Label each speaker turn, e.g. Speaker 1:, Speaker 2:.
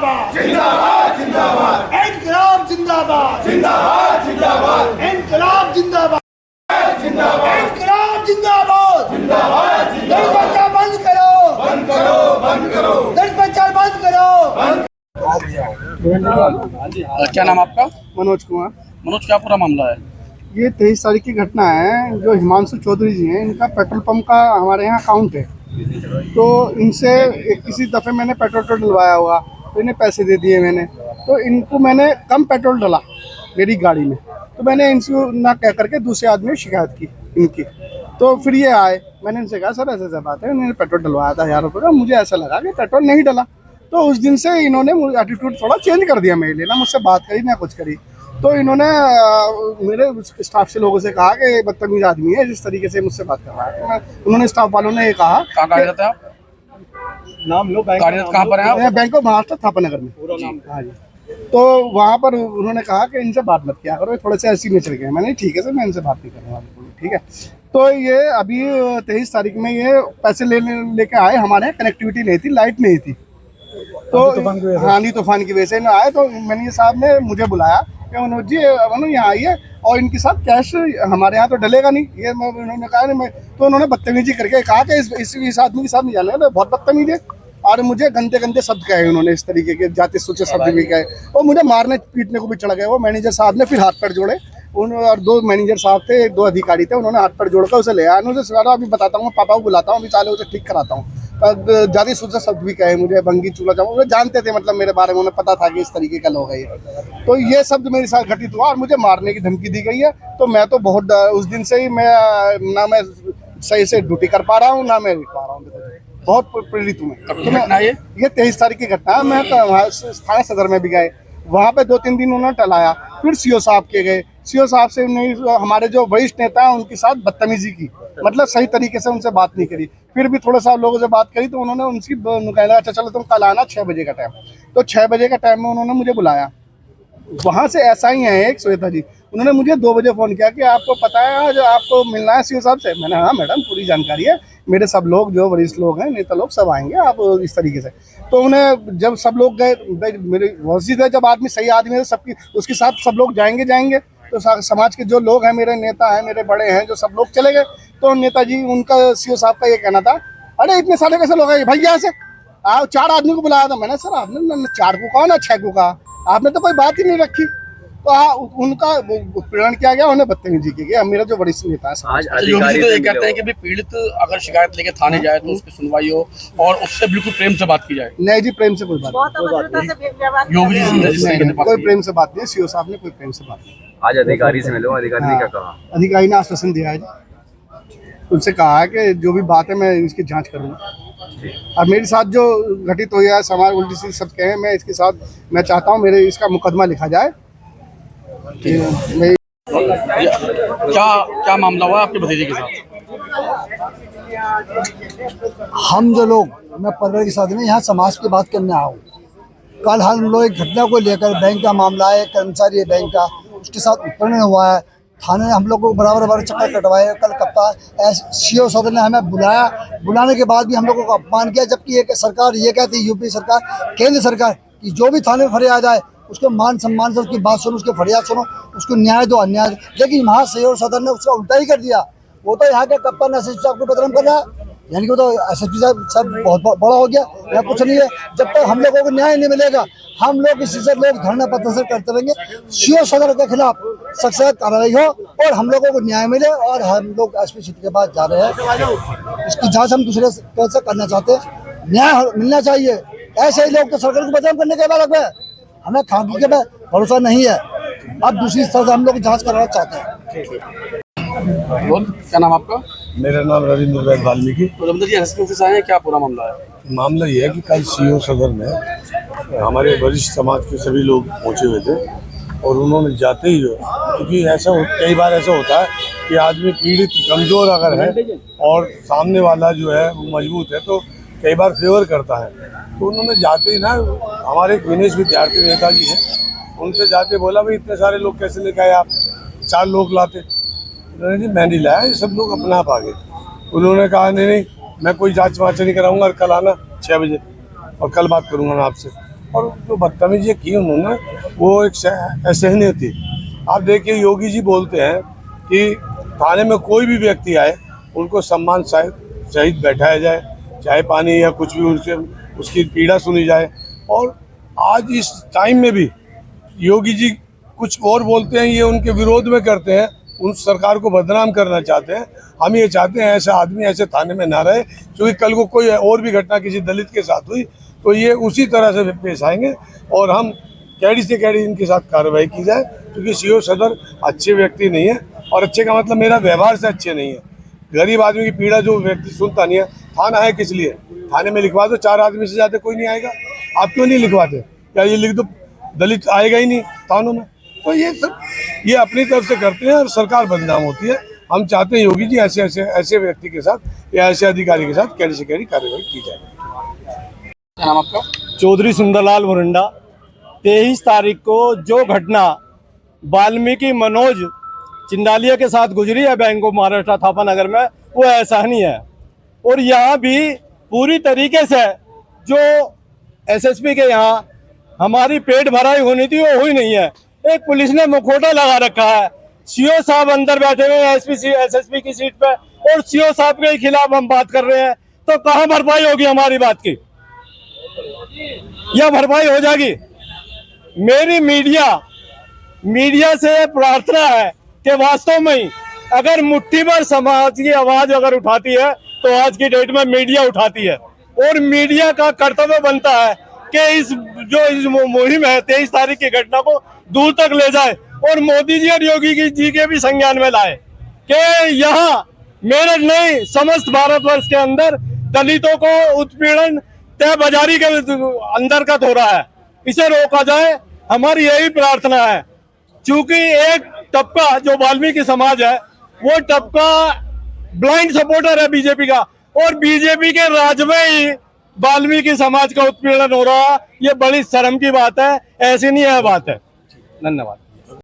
Speaker 1: जिंदाबाद
Speaker 2: जिंदाबाद जिंदाबाद
Speaker 1: इनकलाब जिंदाबाद
Speaker 2: जिंदाबाद जिंदाबाद
Speaker 1: इनकलाब जिंदाबाद
Speaker 2: जिंदाबाद
Speaker 1: इनकलाब जिंदाबाद
Speaker 2: जिंदाबाद
Speaker 1: दल बच्चा बंद करो
Speaker 2: बंद करो बंद करो
Speaker 1: दल बच्चा बंद करो।
Speaker 3: क्या नाम आपका?
Speaker 4: मनोज कुमार।
Speaker 3: मनोज, क्या पूरा मामला है?
Speaker 4: ये 23 तारीख की घटना है। जो हिमांशु चौधरी जी हैं, इनका पेट्रोल पंप का हमारे यहाँ अकाउंट है। तो इनसे किसी दफ़े मैंने पेट्रोल डलवाया हुआ, तो इन्हें पैसे दे दिए मैंने। तो इनको मैंने कम पेट्रोल डाला मेरी गाड़ी में, तो मैंने इनसे ना कह करके दूसरे आदमी ने शिकायत की इनकी। तो फिर ये आए, मैंने इनसे कहा सर ऐसे बात है, उन्होंने पेट्रोल डलवाया था 1000 रुपये का, मुझे ऐसा लगा कि पेट्रोल नहीं डला। तो उस दिन से इन्होंने एटीट्यूड थोड़ा चेंज कर दिया मेरे लिए, ना मुझसे बात करी ना कुछ करी। तो इन्होंने मेरे स्टाफ से लोगों से कहा कि बदतमीज आदमी है, जिस तरीके से मुझसे बात कर रहा है। उन्होंने स्टाफ वालों ने ये कहा,
Speaker 3: कहाँ कार्यरत है आप?
Speaker 4: नाम लो,
Speaker 3: कार्यरत कहाँ पर है आप?
Speaker 4: बैंक ऑफ महाराष्ट्र थापानगर में। हाँ जी। तो वहाँ पर उन्होंने कहा कि इनसे बात मत किया करो, थोड़े से ऐसी नेचर के हैं। मैंने ठीक है सर, मैं इनसे बात नहीं करूँगा, ठीक है। तो ये अभी 23 तारीख में ये पैसे लेके आए, हमारे यहाँ कनेक्टिविटी नहीं थी, लाइट नहीं थी। तो आंधी तूफान की वजह से आए। तो मैनेजर साहब ने मुझे बुलाया कि मनोज जी यहाँ आइए, और इनके साथ कैश हमारे यहाँ तो डलेगा नहीं। ये उन्होंने कहा नहीं, तो उन्होंने बदतमीजी करके कहा कि इस आदमी के साथ नहीं जाना है, बहुत बदतमीज है। और मुझे गंदे गंदे शब्द कहे उन्होंने, इस तरीके के जाति सूचे शब्द भी कहे, और मुझे मारने पीटने को भी चढ़ गए। वो मैनेजर साहब ने फिर हाथ पैर जोड़े, और 2 मैनेजर साहब थे, 2 अधिकारी थे, उन्होंने हाथ पैर जोड़कर उसे ले आया। उन्होंने सवाल अभी बताता हूँ, पापा को बुलाता हूँ, अभी चाले उसे ठीक कराता हूँ। जाति सूचे शब्द भी कहे मुझे, भंगी चूल्हा चावल, वो जानते थे, मतलब मेरे बारे में उन्हें पता था कि इस तरीके का लोग है ये। तो ये शब्द मेरे साथ घटित हुआ और मुझे मारने की धमकी दी गई है। तो मैं तो बहुत उस दिन से ही मैं सही से ड्यूटी कर पा रहा हूँ, ना मैं पा रहा हूँ, बहुत प्रेरित हूँ मैं। ये 23 तारीख की घटना है। मैं थाना सदर में भी गए, वहाँ पे 2-3 दिन उन्होंने टलाया। फिर सीओ साहब के गए, सीओ साहब से नहीं, हमारे जो वरिष्ठ नेता हैं उनके साथ बदतमीजी की, मतलब सही तरीके से उनसे बात नहीं करी। फिर भी थोड़ा सा लोगों से बात करी, तो उन्होंने उनकी कहना, अच्छा चलो तुम कल आना 6 बजे का टाइम। तो 6 बजे का टाइम में उन्होंने मुझे बुलाया। वहाँ से ऐसा ही है एक श्वेता जी, उन्होंने मुझे 2 बजे फ़ोन किया कि आपको पता है आज आपको मिलना है सीओ साहब से। मैंने हाँ मैडम, पूरी जानकारी है, मेरे सब लोग जो वरिष्ठ लोग हैं, नेता लोग सब आएंगे, आप इस तरीके से। तो उन्हें जब सब लोग गए, मेरी मस्जिद है, जब आदमी सही आदमी है सबकी, उसके साथ सब लोग जाएंगे। तो समाज के जो लोग हैं, मेरे नेता हैं, मेरे बड़े हैं, जो सब लोग चले गए। तो नेताजी, उनका सीओ साहब का ये कहना था, अरे इतने सारे कैसे लोग हैं भैया से, आप 4 आदमी को बुलाया था। मैंने सर आपने 4 को कहा ना 6 को कहा, आपने तो कोई बात ही नहीं रखी। तो उनका उत्पीड़न किया गया, उन्हें बदतमीजी की गई। मेरा जो वरिष्ठ नेता है
Speaker 3: आज अधिकारी तो ये कहते हैं कि भी पीड़ित अगर शिकायत लेके थाने जाए तो उसकी सुनवाई हो और उससे बिल्कुल प्रेम से बात की जाए।
Speaker 4: नहीं जी, प्रेम से कोई बात नहीं, कोई प्रेम से बात नहीं। सीओ साहब ने कोई प्रेम से बात नहीं।
Speaker 5: आज अधिकारी से मिलो, अधिकारी ने क्या कहा?
Speaker 4: अधिकारी ने आश्वासन दिया है जी, उनसे कहा है कि जो भी बात है मैं इसकी जांच करूँगा। और मेरे साथ जो घटित हुआ है, समाज उल्टी सीधी शब्द कहे, मैं इसके साथ मैं चाहता हूँ मेरे इसका मुकदमा लिखा जाए।
Speaker 3: क्या मामला हुआ आपके भतीजे के साथ?
Speaker 6: हम जो लोग, मैं परिवार के साथ में यहाँ समाज की बात करने आया हूँ। कल हम लोग एक घटना को लेकर, बैंक का मामला है, कर्मचारी है बैंक का, उसके साथ उत्पीड़न हुआ है। थाने ने हम लोग को बराबर चक्कर कटवाए। कल कप्तान सीओ सदर ने हमें बुलाया, बुलाने के बाद भी हम लोगों को अपमान किया। जबकि एक सरकार ये कहती है, यूपी सरकार, केंद्र सरकार, कि जो भी थाने में फरियाद आए उसको मान सम्मान से उसकी बात सुनो, उसकी फरियाद सुनो, उसको न्याय दो, अन्याय। लेकिन वहाँ सीओ सदर ने उसका उल्टा ही कर दिया। वो तो यहाँ के कप्तान एसएसपी साहब को बदनाम कर रहा है, यानी कि वो तो एसएसपी साहब बहुत बड़ा हो गया या कुछ नहीं है। जब तक हम लोगों को न्याय नहीं मिलेगा, हम लोग इसी से लोग धरना प्रदर्शन करते रहेंगे। सीओ सदर के खिलाफ सख्त कार्रवाई हो और हम लोगों को न्याय मिले। और हम लोग एसपी सीट के पास जा रहे हैं, इसकी जांच हम दूसरे से करना चाहते हैं। न्याय मिलना चाहिए। ऐसे ही लोग तो सरकार को बदनाम करने के बाद में हमें खाकी के भरोसा नहीं है। अब दूसरी तरह से हम लोग जांच कराना चाहते हैं।
Speaker 3: क्या नाम आपका?
Speaker 7: मेरा नाम रविंद्र वाल्मीकि।
Speaker 3: एसपी ऑफिस आए हैं, क्या पूरा मामला है?
Speaker 7: मामला ये है कि कल सीओ सदर में हमारे वरिष्ठ समाज के सभी लोग पहुंचे हुए थे, और उन्होंने जाते ही, क्योंकि कई बार ऐसा होता है कि आदमी पीड़ित कमज़ोर अगर है और सामने वाला जो है वो मजबूत है, तो कई बार फेवर करता है। तो उन्होंने जाते ही ना, हमारे एक विनेश विद्यार्थी नेताजी हैं, उनसे जाते बोला, भाई इतने सारे लोग कैसे लेके आए आप? 4 लोग लाते। उन्होंने जी मैं नहीं लाया, ये सब लोग अपना आप आ गए। उन्होंने कहा नहीं मैं कोई जांच वाँच नहीं कराऊंगा, और कल आना 6 बजे और कल बात करूंगा मैं आपसे। और जो बदतमीजी की उन्होंने वो एक असहनीय थी। आप देखिए योगी जी बोलते हैं कि थाने में कोई भी व्यक्ति आए उनको सम्मान सहित बैठाया जाए, चाय पानी या कुछ भी उनसे उसकी पीड़ा सुनी जाए। और आज इस टाइम में भी योगी जी कुछ और बोलते हैं, ये उनके विरोध में करते हैं, उन सरकार को बदनाम करना चाहते हैं। हम ये चाहते हैं ऐसा आदमी ऐसे थाने में ना रहे, क्योंकि कल को कोई और भी घटना किसी दलित के साथ हुई तो ये उसी तरह से पेश आएंगे और हम कैडी से कैडी इनके साथ कार्रवाई की जाए, क्योंकि सीओ सदर अच्छे व्यक्ति नहीं है। और अच्छे का मतलब मेरा व्यवहार से अच्छे नहीं है। गरीब आदमी की पीड़ा जो व्यक्ति सुनता नहीं है, थाना है किस लिए? थाने में लिखवा दो, 4 आदमी से ज़्यादा कोई नहीं आएगा। आप क्यों नहीं लिखवाते? क्या ये लिख दो दलित आएगा ही नहीं थानों में? तो ये सब ये अपनी तरफ से करते हैं और सरकार बदनाम होती है। हम चाहते हैं योगी जी ऐसे व्यक्ति के साथ या ऐसे अधिकारी के साथ कैडी से कैडी कार्रवाई की जाए।
Speaker 3: क्या नाम आपका?
Speaker 8: चौधरी सुंदरलाल मुरंडा। 23 तारीख को जो घटना वाल्मीकि मनोज चिंडालिया के साथ गुजरी है बैंक ऑफ महाराष्ट्र थापा नगर में, वो असहनीय है। और यहाँ भी पूरी तरीके से जो एसएसपी के यहाँ हमारी पेट भराई होनी थी वो हुई नहीं है। एक पुलिस ने मुखौटा लगा रखा है, सीओ साहब अंदर बैठे हुए हैं एसएसपी की सीट पे और सीओ साहब के खिलाफ हम बात कर रहे हैं, तो कहाँ भरपाई होगी हमारी बात की? यह भरपाई हो जाएगी? मेरी मीडिया से प्रार्थना है कि वास्तव में ही अगर मुट्ठी भर समाज की आवाज अगर उठाती है तो आज की डेट में मीडिया उठाती है। और मीडिया का कर्तव्य बनता है कि इस मुहिम है 23 तारीख की घटना को दूर तक ले जाए और मोदी जी और योगी जी के भी संज्ञान में लाए कि यहाँ मेरठ नहीं समस्त भारतवर्ष के अंदर दलितों को उत्पीड़न तय बाजारी के अंदर का हो रहा है, इसे रोका जाए। हमारी यही प्रार्थना है। चूंकि एक तबका जो वाल्मीकि समाज है वो तबका ब्लाइंड सपोर्टर है बीजेपी का, और बीजेपी के राज में ही वाल्मीकि समाज का उत्पीड़न हो रहा है। ये बड़ी शर्म की बात है, ऐसी नहीं है बात है। धन्यवाद।